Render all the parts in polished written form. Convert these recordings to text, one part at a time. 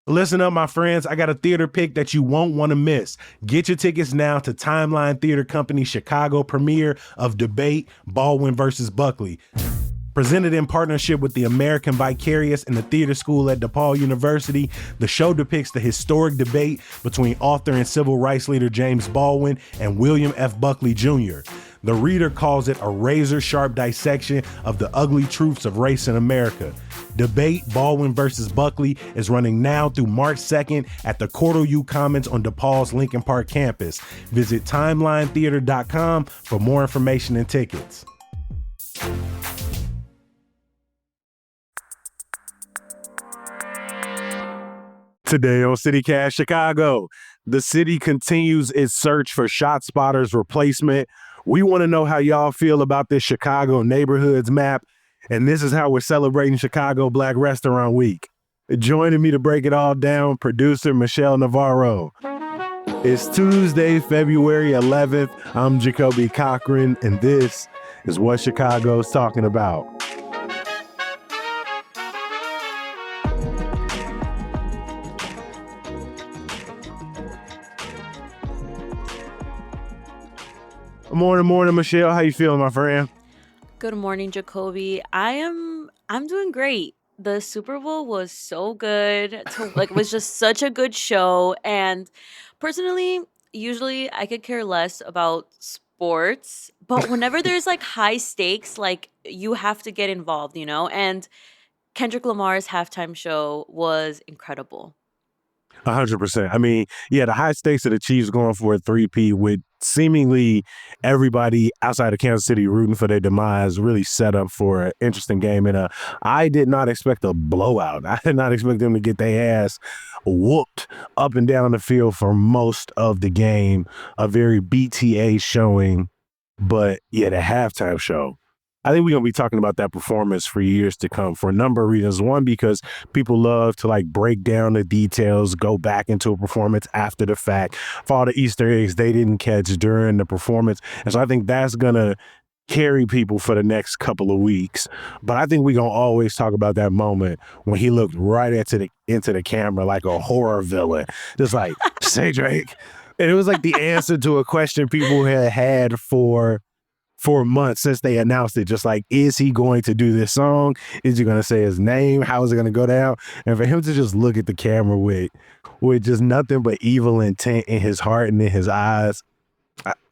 Listen up, my friends. I got a theater pick that you won't want to miss. Get your tickets now to Timeline Theater Company's Chicago premiere of Debate, Baldwin versus Buckley. Presented in partnership with the American Vicarious and the Theater School at DePaul University, the show depicts the historic debate between author and civil rights leader James Baldwin and William F. Buckley Jr. The reader calls it a razor-sharp dissection of the ugly truths of race in America. Debate, Baldwin versus Buckley is running now through March 2nd at the Cordo U Commons on DePaul's Lincoln Park campus. Visit timelinetheater.com for more information and tickets. Today on CityCast Chicago, the city continues its search for ShotSpotter's replacement. We want to know how y'all feel about this Chicago neighborhoods map, and this is how we're celebrating Chicago Black Restaurant Week. Joining me to break it all down, producer Michelle Navarro. It's Tuesday, February 11th. I'm Jacoby Cochran, and this is what Chicago's talking about. Morning, Michelle. How you feeling, my friend? Good morning, Jacoby. I'm doing great. The Super Bowl was so good. It was just such a good show. And personally, usually I could care less about sports, but whenever there's like high stakes, like you have to get involved, you know? And Kendrick Lamar's halftime show was incredible. 100%. I mean, yeah, the high stakes of the Chiefs going for a 3-peat with seemingly everybody outside of Kansas City rooting for their demise really set up for an interesting game. And I did not expect a blowout. I did not expect them to get their ass whooped up and down the field for most of the game. A very BTA showing. But yeah, the halftime show. I think we're going to be talking about that performance for years to come for a number of reasons. One, because people love to like break down the details, go back into a performance after the fact, for all the Easter eggs they didn't catch during the performance. And so I think that's going to carry people for the next couple of weeks. But I think we're going to always talk about that moment when he looked right into the camera like a horror villain. Just like, say Drake. And it was like the answer to a question people had for months since they announced it. Just like, is he going to do this song? Is he going to say his name? How is it going to go down? And for him to just look at the camera with just nothing but evil intent in his heart and in his eyes,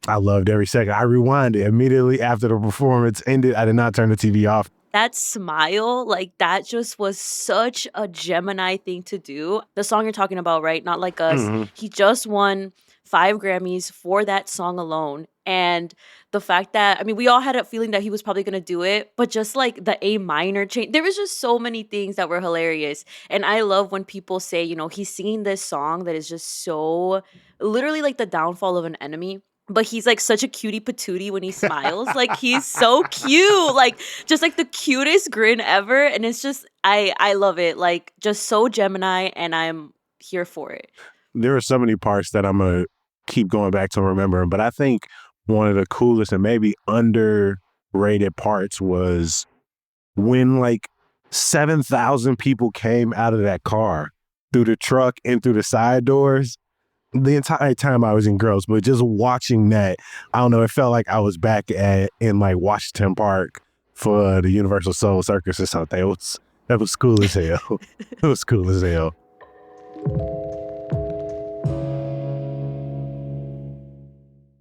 I loved every second. I rewinded immediately after the performance ended. I did not turn the TV off. That smile, like that just was such a Gemini thing to do. The song you're talking about, right? Not Like Us. Mm-hmm. He just won 5 Grammys for that song alone. And the fact that, I mean, we all had a feeling that he was probably going to do it, but just like the A minor change, there was just so many things that were hilarious. And I love when people say, you know, he's singing this song that is just so literally like the downfall of an enemy. But he's like such a cutie patootie when he smiles. Like he's so cute, like just like the cutest grin ever. And it's just, I love it. Like just so Gemini, and I'm here for it. There are so many parts that I'm going to keep going back to remembering, but I think one of the coolest and maybe underrated parts was when like 7,000 people came out of that car through the truck and through the side doors. The entire time I was in Gross, but just watching that, I don't know, it felt like I was back in like Washington Park for the Universal Soul Circus or something. That was cool as hell. It was cool as hell.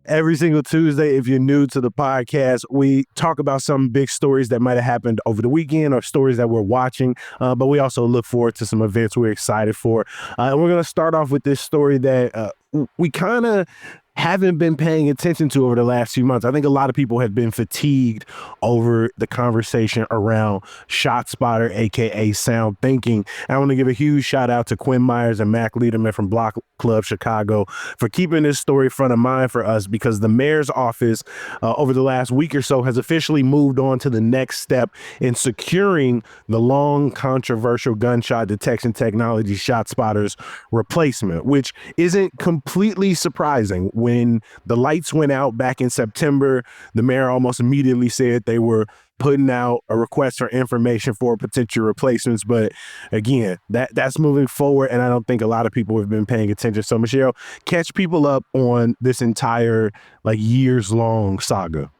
Every single Tuesday, if you're new to the podcast, we talk about some big stories that might have happened over the weekend or stories that we're watching, but we also look forward to some events we're excited for. And we're going to start off with this story that we kind of haven't been paying attention to over the last few months. I think a lot of people have been fatigued over the conversation around ShotSpotter, aka Sound Thinking. And I want to give a huge shout out to Quinn Myers and Mac Liederman from Block Club Chicago for keeping this story front of mind for us, because the mayor's office over the last week or so has officially moved on to the next step in securing the long controversial gunshot detection technology ShotSpotter's replacement, which isn't completely surprising. When the lights went out back in September, the mayor almost immediately said they were putting out a request for information for potential replacements. But again, that's moving forward, and I don't think a lot of people have been paying attention. So Michelle, catch people up on this entire like years long saga.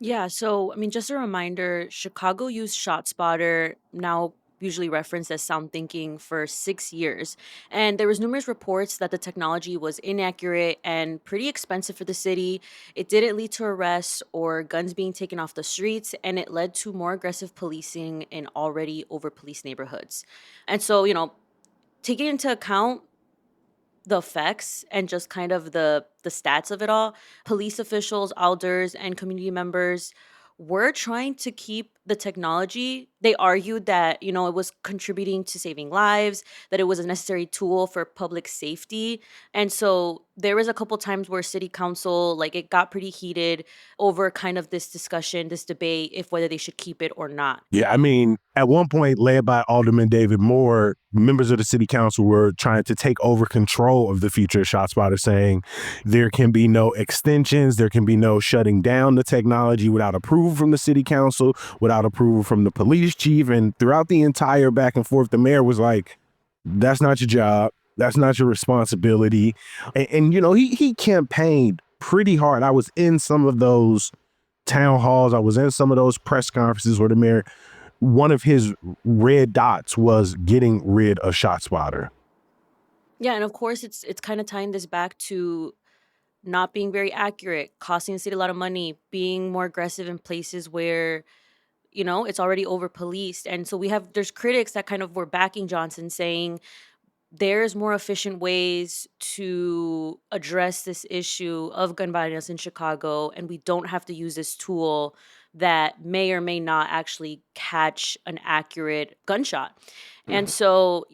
Yeah, so I mean, just a reminder, Chicago used ShotSpotter, now usually referenced as sound thinking, for 6 years. And there was numerous reports that the technology was inaccurate and pretty expensive for the city. It didn't lead to arrests or guns being taken off the streets, and it led to more aggressive policing in already over policed neighborhoods. And so, taking into account the effects and just kind of the stats of it all, police officials, elders, and community members were trying to keep the technology. They argued that, it was contributing to saving lives, that it was a necessary tool for public safety. And so there was a couple times where city council, like, it got pretty heated over kind of this discussion, this debate, if whether they should keep it or not. Yeah, I mean, at one point, led by Alderman David Moore, members of the city council were trying to take over control of the future of ShotSpotter, saying there can be no extensions, there can be no shutting down the technology without approval from the city council, without approval from the police chief. And throughout the entire back and forth, the mayor was like, that's not your job. That's not your responsibility. And he campaigned pretty hard. I was in some of those town halls. I was in some of those press conferences where the mayor, one of his red dots was getting rid of ShotSpotter. Yeah, and of course it's kind of tying this back to not being very accurate, costing the city a lot of money, being more aggressive in places where, it's already over policed. And so there's critics that kind of were backing Johnson, saying there's more efficient ways to address this issue of gun violence in Chicago, and we don't have to use this tool that may or may not actually catch an accurate gunshot. And so,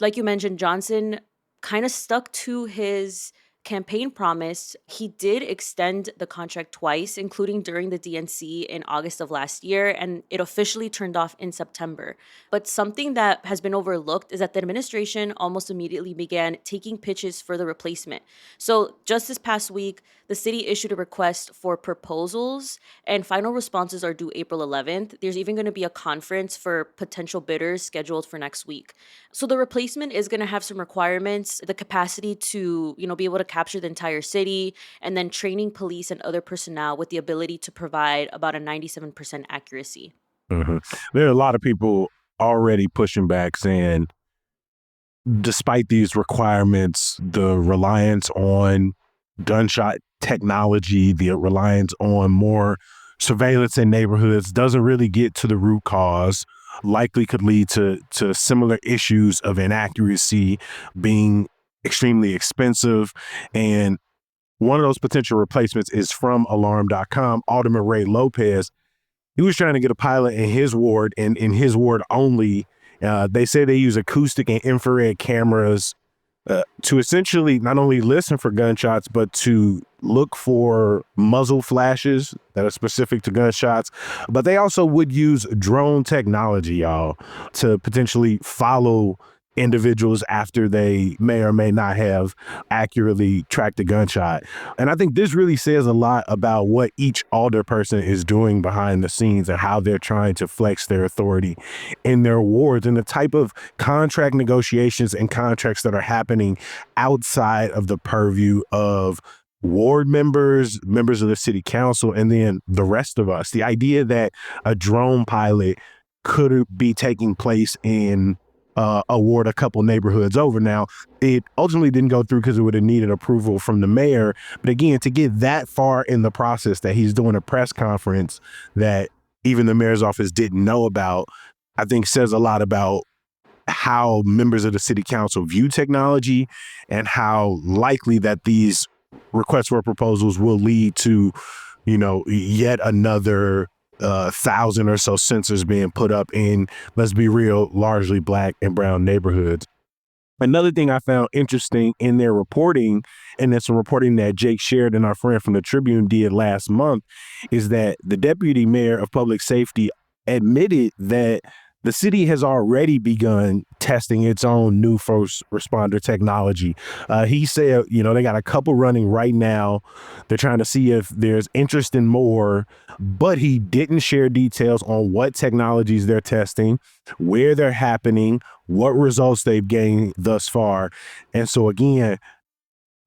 like you mentioned, Johnson kind of stuck to his campaign promise. He did extend the contract twice, including during the DNC in August of last year, and it officially turned off in September. But something that has been overlooked is that the administration almost immediately began taking pitches for the replacement. So just this past week, the city issued a request for proposals, and final responses are due April 11th. There's even going to be a conference for potential bidders scheduled for next week. So the replacement is going to have some requirements, the capacity to, be able to capture the entire city, and then training police and other personnel with the ability to provide about a 97% accuracy. Mm-hmm. There are a lot of people already pushing back, saying, despite these requirements, the reliance on gunshot technology, the reliance on more surveillance in neighborhoods doesn't really get to the root cause, likely could lead to similar issues of inaccuracy, being extremely expensive. And one of those potential replacements is from alarm.com. Alderman Ray Lopez, he was trying to get a pilot in his ward, and in his ward only. They say they use acoustic and infrared cameras to essentially not only listen for gunshots, but to look for muzzle flashes that are specific to gunshots. But they also would use drone technology, y'all, to potentially follow individuals after they may or may not have accurately tracked a gunshot. And I think this really says a lot about what each alder person is doing behind the scenes and how they're trying to flex their authority in their wards, and the type of contract negotiations and contracts that are happening outside of the purview of ward members, members of the city council, and then the rest of us. The idea that a drone pilot could be taking place in a ward a couple neighborhoods over. Now, it ultimately didn't go through because it would have needed approval from the mayor. But again, to get that far in the process that he's doing a press conference that even the mayor's office didn't know about, I think says a lot about how members of the city council view technology and how likely that these requests for proposals will lead to, yet another 1,000 or so sensors being put up in, let's be real, largely Black and brown neighborhoods. Another thing I found interesting in their reporting, and it's a reporting that Jake Sheridan, our friend from the Tribune, did last month, is that the deputy mayor of public safety admitted that the city has already begun testing its own new first responder technology. He said, they got a couple running right now. They're trying to see if there's interest in more, but he didn't share details on what technologies they're testing, where they're happening, what results they've gained thus far. And so, again,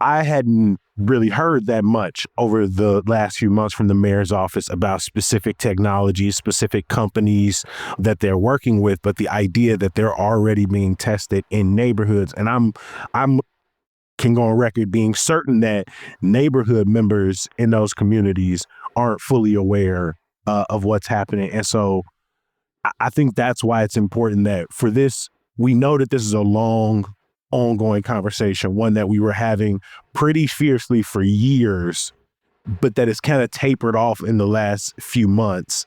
I hadn't really heard that much over the last few months from the mayor's office about specific technologies, specific companies that they're working with, but the idea that they're already being tested in neighborhoods. And I'm can go on record being certain that neighborhood members in those communities aren't fully aware of what's happening. And so I think that's why it's important that for this, we know that this is a long, ongoing conversation, one that we were having pretty fiercely for years, but that it's kind of tapered off in the last few months.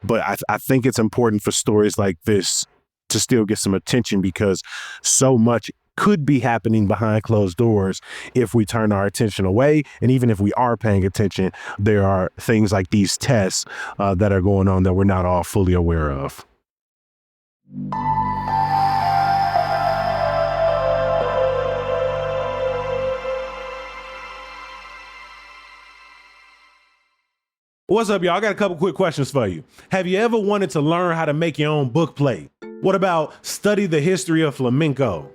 But I think it's important for stories like this to still get some attention because so much could be happening behind closed doors if we turn our attention away. And even if we are paying attention, there are things like these tests that are going on that we're not all fully aware of. What's up, y'all? I got a couple quick questions for you. Have you ever wanted to learn how to make your own book plate? What about study the history of flamenco?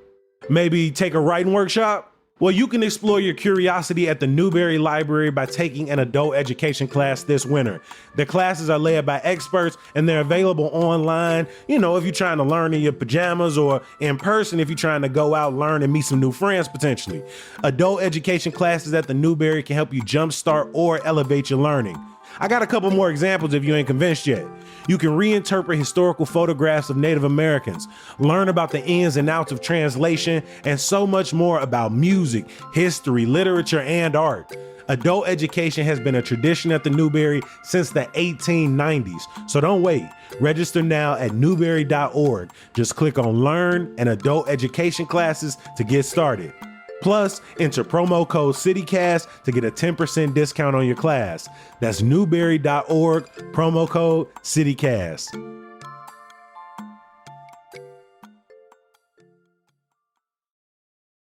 Maybe take a writing workshop? Well, you can explore your curiosity at the Newberry Library by taking an adult education class this winter. The classes are led by experts and they're available online, if you're trying to learn in your pajamas, or in person if you're trying to go out, learn, and meet some new friends potentially. Adult education classes at the Newberry can help you jumpstart or elevate your learning. I got a couple more examples if you ain't convinced yet. You can reinterpret historical photographs of Native Americans, learn about the ins and outs of translation, and so much more about music, history, literature, and art. Adult education has been a tradition at the Newberry since the 1890s, so don't wait. Register now at newberry.org. Just click on Learn and Adult Education Classes to get started. Plus, enter promo code CityCast to get a 10% discount on your class. That's newberry.org, promo code CityCast.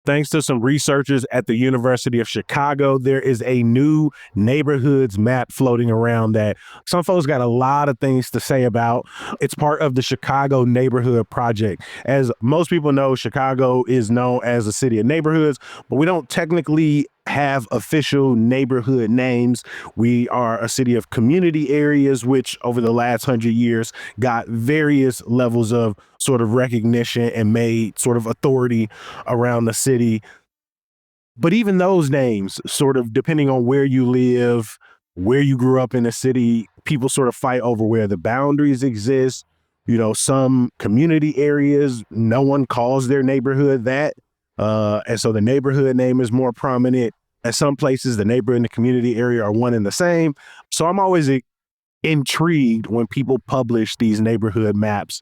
Thanks to some researchers at the University of Chicago, there is a new neighborhoods map floating around that some folks got a lot of things to say about. It's part of the Chicago Neighborhood Project. As most people know, Chicago is known as a city of neighborhoods, but we don't technically have official neighborhood names. We are a city of community areas, which over the last 100 years got various levels of sort of recognition and made sort of authority around the city. But even those names, sort of depending on where you live, where you grew up in the city, people sort of fight over where the boundaries exist. Some community areas, no one calls their neighborhood that. And so the neighborhood name is more prominent. At some places, the neighborhood and the community area are one and the same. So I'm always intrigued when people publish these neighborhood maps.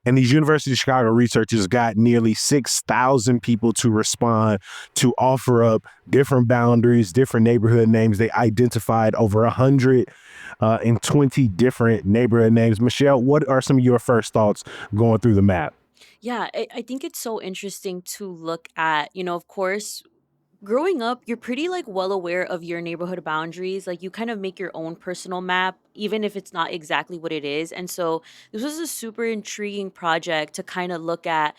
And these University of Chicago researchers got nearly 6,000 people to respond to offer up different boundaries, different neighborhood names. They identified over 120 different neighborhood names. Michelle, what are some of your first thoughts going through the map? Yeah, I think it's so interesting to look at, of course, growing up, you're pretty like well aware of your neighborhood boundaries. Like you kind of make your own personal map, even if it's not exactly what it is. And so this was a super intriguing project to kind of look at,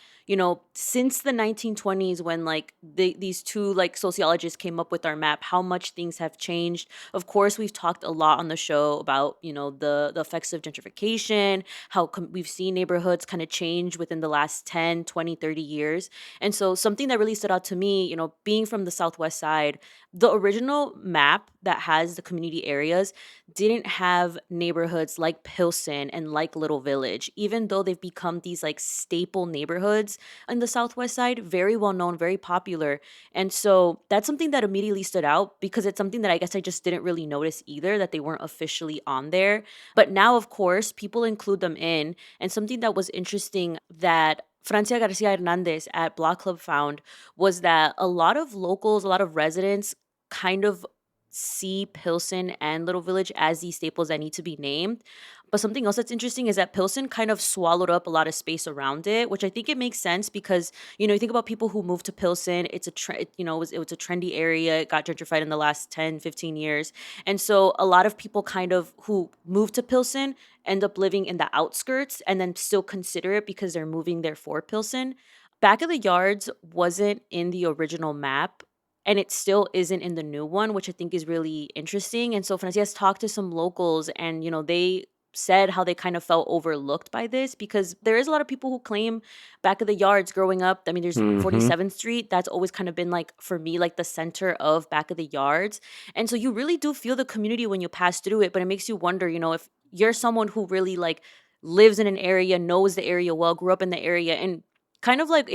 since the 1920s when like these two like sociologists came up with our map, how much things have changed. Of course, we've talked a lot on the show about, the effects of gentrification, how we've seen neighborhoods kind of change within the last 10, 20, 30 years. And so something that really stood out to me, being from the Southwest side, the original map that has the community areas didn't have neighborhoods like Pilsen and like Little Village, even though they've become these like staple neighborhoods on the Southwest side, very well known, very popular. And so that's something that immediately stood out because it's something that I guess I just didn't really notice either, that they weren't officially on there. But now, of course, people include them in. And something that was interesting that Francia Garcia Hernandez at Block Club found was that a lot of locals, a lot of residents kind of see Pilsen and Little Village as these staples that need to be named. But something else that's interesting is that Pilsen kind of swallowed up a lot of space around it, which I think it makes sense because, you think about people who moved to Pilsen, it's a it was a trendy area. It got gentrified in the last 10, 15 years. And so a lot of people kind of who moved to Pilsen end up living in the outskirts and then still consider it because they're moving there for Pilsen. Back of the Yards wasn't in the original map, and it still isn't in the new one, which I think is really interesting. And so Francias talked to some locals, and they said how they kind of felt overlooked by this because there is a lot of people who claim Back of the Yards growing up. I mean, there's Hmm. 47th Street. That's always kind of been like, for me, like the center of Back of the Yards. And so you really do feel the community when you pass through it, but it makes you wonder, if you're someone who really like lives in an area, knows the area well, grew up in the area, and kind of like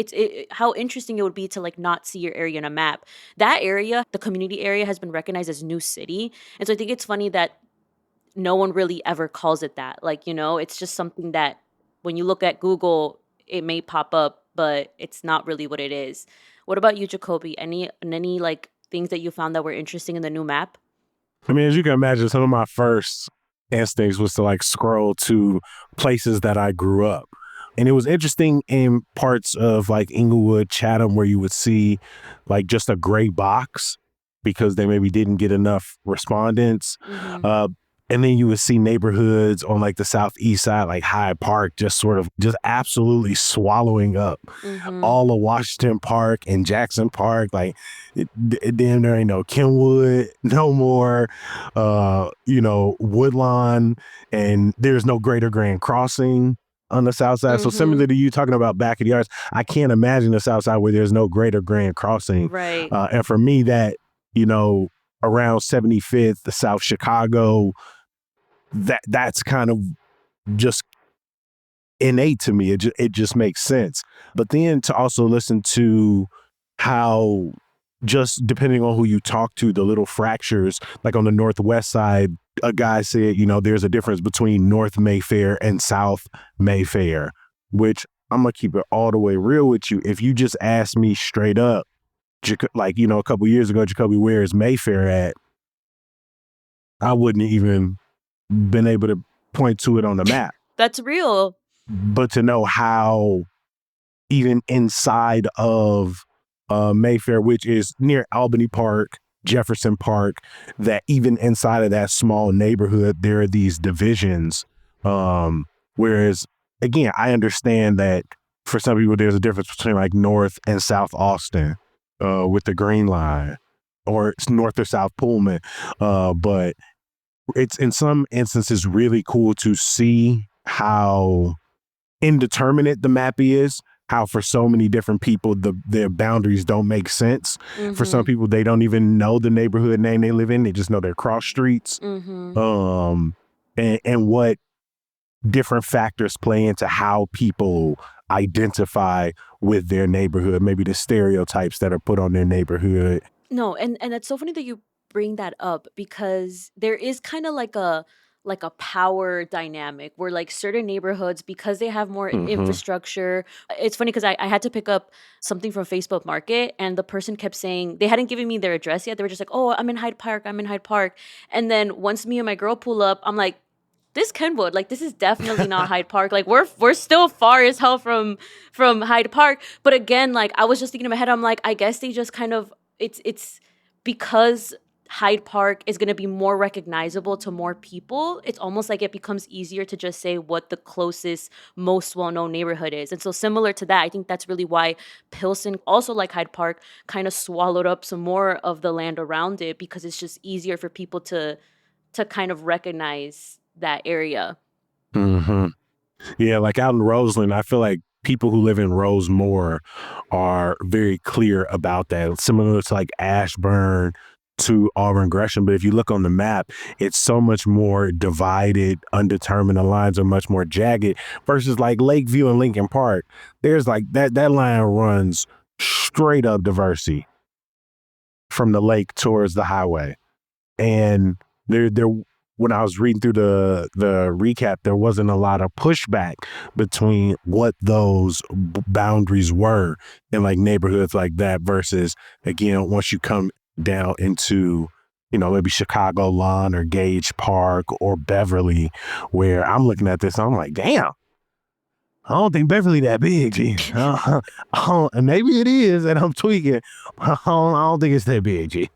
how interesting it would be to like not see your area in a map. That area, the community area, has been recognized as new city. And so I think it's funny that no one really ever calls it that. Like, it's just something that when you look at Google, it may pop up, but it's not really what it is. What about you, Jacoby? Any like things that you found that were interesting in the new map? I mean, as you can imagine, some of my first instincts was to like scroll to places that I grew up. And it was interesting in parts of like Inglewood, Chatham, where you would see like just a gray box because they maybe didn't get enough respondents. Mhm. Uh, and then you would see neighborhoods on like the southeast side, like Hyde Park, just sort of just absolutely swallowing up Mhm. all of Washington Park and Jackson Park. Like, damn, there ain't no Kenwood no more, Woodlawn, and there's no Greater Grand Crossing on the south side. So Mhm. similar to you talking about back of the yards, I can't imagine the south side where there's no Greater Grand Crossing. Right. And for me, that, you know, around 75th, the South Chicago, that's kind of just innate to me. It just makes sense. But then to also listen to how, just depending on who you talk to, the little fractures, like on the Northwest side, a guy said, there's a difference between North Mayfair and South Mayfair, which I'm going to keep it all the way real with you. If you just ask me straight up, like, a couple years ago, Jacoby, where is Mayfair at? I wouldn't even been able to point to it on the map. That's real. But to know how even inside of Mayfair, which is near Albany Park, Jefferson Park, that even inside of that small neighborhood, there are these divisions. Whereas, again, I understand that for some people, there's a difference between like North and South Austin with the Green Line, or it's North or South Pullman. But it's in some instances really cool to see how indeterminate the map is, how for so many different people their boundaries don't make sense. For some Mhm. people, they don't even know the neighborhood name they live in, they just know their cross streets. Mhm. um and what different factors play into how people identify with their neighborhood, maybe the stereotypes that are put on their neighborhood. No, and it's so funny that you bring that up because there is kind of like a power dynamic where like certain neighborhoods, because they have more Hmm. infrastructure. It's funny because I had to pick up something from Facebook Market, and the person kept saying they hadn't given me their address yet. They were just like, "Oh, I'm in Hyde Park, I'm in Hyde Park." And then once me and my girl pull up, I'm like, this Kenwood, like this is definitely not Hyde Park. Like we're still far as hell from Hyde Park. But again, like I was just thinking in my head, I'm like, I guess they just kind of it's because Hyde Park is going to be more recognizable to more people. It's almost like it becomes easier to just say what the closest, most well-known neighborhood is. And so similar to that, I think that's really why Pilsen, also like Hyde Park, kind of swallowed up some more of the land around it because it's just easier for people to kind of recognize that area. Hmm. Yeah, like out in Roseland, I feel like people who live in Rosemore are very clear about that. Similar to like Ashburn to Auburn Gresham. But if you look on the map, it's so much more divided, undetermined. The lines are much more jagged versus like Lakeview and Lincoln Park. There's like that line runs straight up diversity from the lake towards the highway. And there when I was reading through the recap, there wasn't a lot of pushback between what those boundaries were in like neighborhoods like that versus, again, once you come down into maybe Chicago Lawn or Gage Park or Beverly, where I'm looking at this, I'm like, damn, I don't think Beverly that big, G. And maybe it is, and I'm tweaking. I don't think it's that big, G.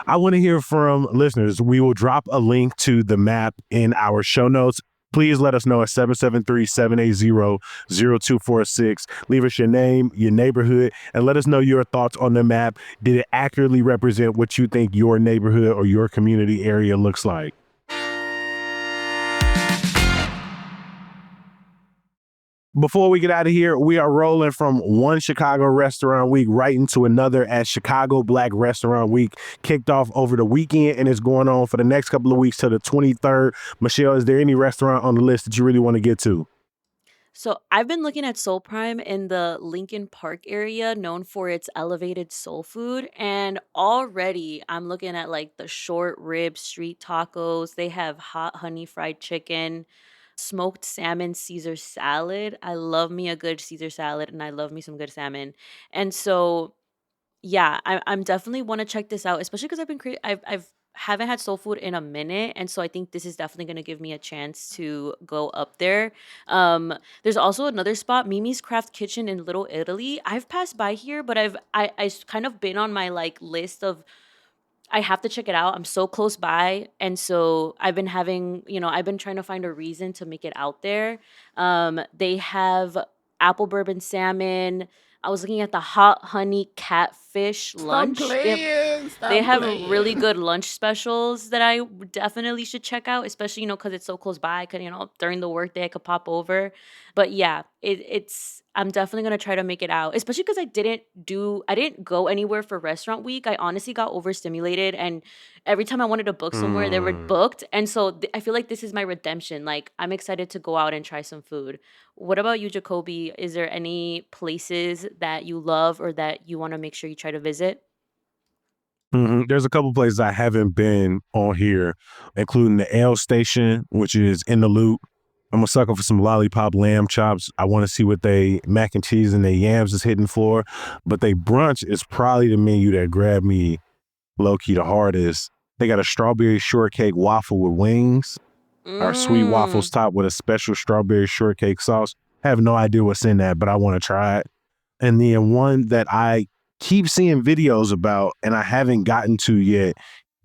I want to hear from listeners. We will drop a link to the map in our show notes. Please let us know at 773-780-0246. Leave us your name, your neighborhood, and let us know your thoughts on the map. Did it accurately represent what you think your neighborhood or your community area looks like? Before we get out of here, we are rolling from one Chicago Restaurant Week right into another, as Chicago Black Restaurant Week kicked off over the weekend and it's going on for the next couple of weeks till the 23rd. Michelle, is there any restaurant on the list that you really want to get to? So I've been looking at Soul Prime in the Lincoln Park area, known for its elevated soul food. And already I'm looking at like the short rib street tacos. They have hot honey fried chicken, smoked salmon Caesar salad. I love me a good Caesar salad and I love me some good salmon. And so yeah, I'm definitely wanna check this out, especially because 'cause I've been I've haven't had soul food in a minute, and so I think this is definitely gonna give me a chance to go up there. Um, there's also another spot, Mimi's Craft Kitchen in Little Italy. I've passed by here, but kind of been on my, like, list of I have to check it out. I'm so close by, and so I've been trying to find a reason to make it out there. They have apple bourbon salmon. I was looking at the hot honey catfish Stop lunch. playing. They Stop have really playing. good lunch specials that I definitely should check out, especially, because it's so close by. I could, during the workday, I could pop over. But yeah, I'm definitely gonna try to make it out, especially because I didn't go anywhere for restaurant week. I honestly got overstimulated, and every time I wanted to book somewhere, they were Mm. booked. And so I feel like this is my redemption. Like, I'm excited to go out and try some food. What about you, Jacoby? Is there any places that you love or that you want to make sure you try to visit? There's a couple places I haven't been on here, including the L Station, which is in the Loop. I'm a sucker for some lollipop lamb chops. I want to see what they mac and cheese and their yams is hitting for. But they brunch is probably the menu that grabbed me low key the hardest. They got a strawberry shortcake waffle with wings, or sweet waffles Mm. topped with a special strawberry shortcake sauce. I have no idea what's in that, but I want to try it. And then one that I keep seeing videos about and I haven't gotten to yet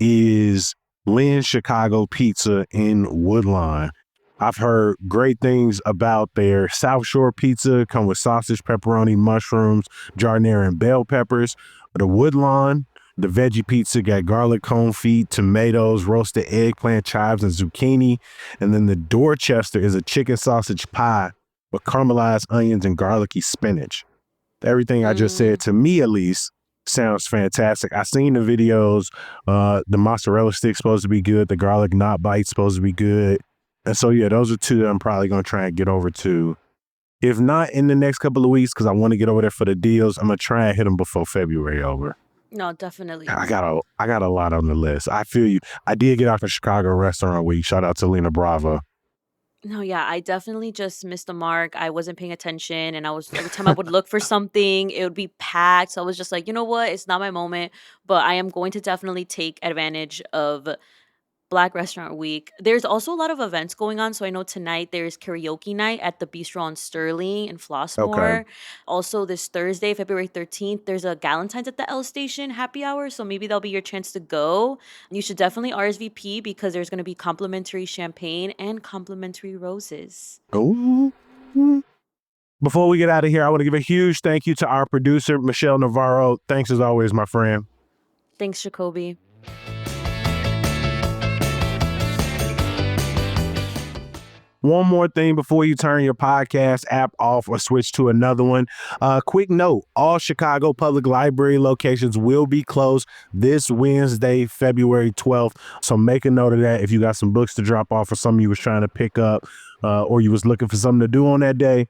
is Lynn's Chicago Pizza in Woodlawn. I've heard great things about their South Shore pizza, come with sausage, pepperoni, mushrooms, giardiniera, and bell peppers. The Woodlawn, the veggie pizza got garlic confit, tomatoes, roasted eggplant, chives, and zucchini. And then the Dorchester is a chicken sausage pie with caramelized onions and garlicky spinach. Everything I just Mm. said, to me at least, sounds fantastic. I seen the videos. The mozzarella stick's supposed to be good. The garlic knot bite's supposed to be good. And so, yeah, those are two that I'm probably going to try and get over to. If not in the next couple of weeks, because I want to get over there for the deals, I'm going to try and hit them before February over. No, definitely. I got a lot on the list. I feel you. I did get out the Chicago Restaurant Week. Shout out to Lena Bravo. No, yeah, I definitely just missed the mark. I wasn't paying attention, and every time I would look for something, it would be packed. So I was just like, you know what? It's not my moment, but I am going to definitely take advantage of Black Restaurant Week. There's also a lot of events going on. So I know tonight there's karaoke night at the Bistro on Sterling in Okay. Flossmoor. Also, this Thursday, February 13th, there's a Galentine's at the L Station happy hour. So maybe that'll be your chance to go. You should definitely RSVP because there's going to be complimentary champagne and complimentary roses. Ooh. Before we get out of here, I want to give a huge thank you to our producer, Michelle Navarro. Thanks as always, my friend. Thanks, Jacoby. One more thing before you turn your podcast app off or switch to another one. Quick note, all Chicago Public Library locations will be closed this Wednesday, February 12th. So make a note of that if you got some books to drop off or something you was trying to pick up or you was looking for something to do on that day.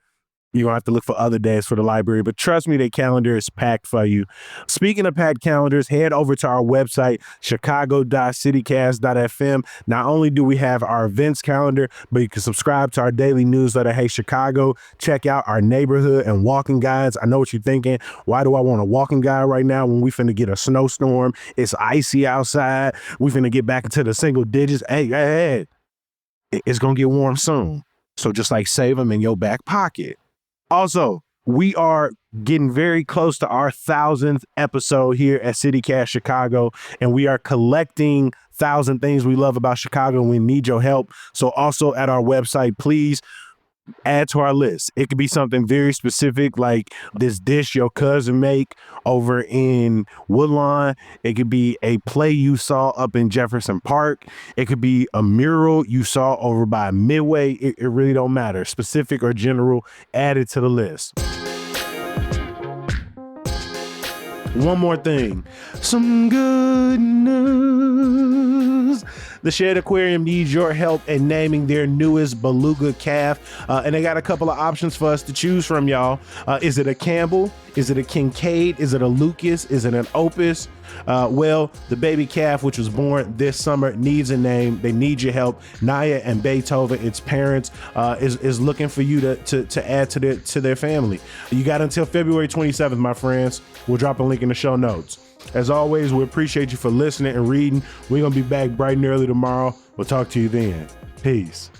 You're going to have to look for other days for the library, but trust me, the calendar is packed for you. Speaking of packed calendars, head over to our website, chicago.citycast.fm. Not only do we have our events calendar, but you can subscribe to our daily newsletter, Hey Chicago. Check out our neighborhood and walking guides. I know what you're thinking. Why do I want a walking guide right now when we finna get a snowstorm? It's icy outside. We finna get back into the single digits. Hey, it's going to get warm soon. So just like save them in your back pocket. Also, we are getting very close to our 1,000th episode here at CityCast Chicago, and we are collecting 1,000 things we love about Chicago, and we need your help. So also at our website, please add to our list. It could be something very specific like this dish your cousin make over in Woodlawn. It could be a play you saw up in Jefferson Park. It could be a mural you saw over by Midway. It really don't matter. Specific or general, add it to the list. One more thing, some good news. The Shed Aquarium needs your help in naming their newest beluga calf. And they got a couple of options for us to choose from, y'all. Is it a Campbell? Is it a Kincaid? Is it a Lucas? Is it an Opus? Well, the baby calf, which was born this summer, needs a name. They need your help. Naya and Beethoven, its parents, is looking for you to add to their family. You got until February 27th, my friends. We'll drop a link in the show notes. As always, we appreciate you for listening and reading. We're going to be back bright and early tomorrow. We'll talk to you then. Peace.